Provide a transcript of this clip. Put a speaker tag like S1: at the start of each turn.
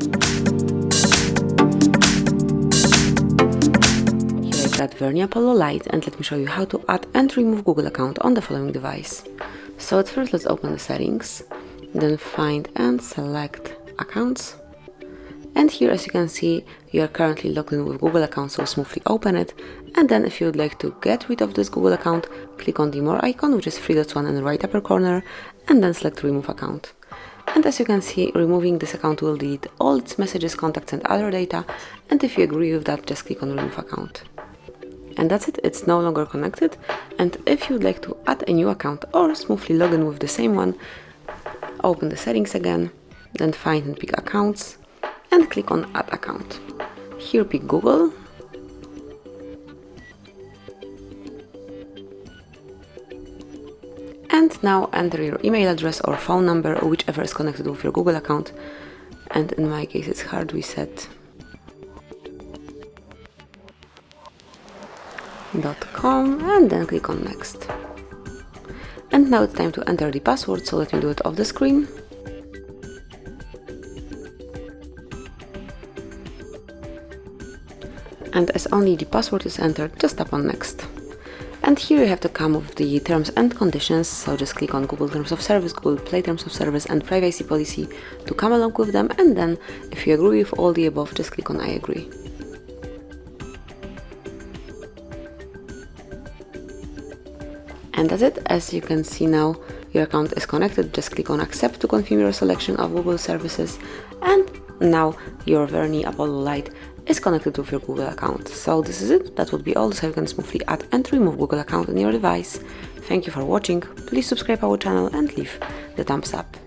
S1: Here I've got Vernee Apollo Lite, and let me show you how to add and remove Google account on the following device. So at first let's open the settings, then find and select accounts. And here, as you can see, you are currently logged in with Google account, so smoothly open it. And then if you would like to get rid of this Google account, click on the more icon, which is 3 dots one in the right upper corner, and then select remove account. And as you can see, removing this account will delete all its messages, contacts and other data. And if you agree with that, just click on remove account. And that's it, it's no longer connected. And if you would like to add a new account or smoothly log in with the same one, open the settings again, then find and pick accounts, and click on add account. Here pick Google, and now enter your email address or phone number, or whichever is connected with your Google account, and in my case it's HardReset.Info, and then click on next. And now it's time to enter the password, so let me do it off the screen. And as only the password is entered, just tap on next. And here you have to come with the terms and conditions, so just click on Google Terms of Service, Google Play Terms of Service and Privacy Policy to come along with them, and then if you agree with all the above, just click on I agree. And that's it. As you can see now, your account is connected. Just click on accept to confirm your selection of Google services, and now your Vernee Apollo Lite is connected with your Google account. So this is it. That would be all. So you can smoothly add and remove Google account on your device. Thank you for watching. Please subscribe our channel and leave the thumbs up.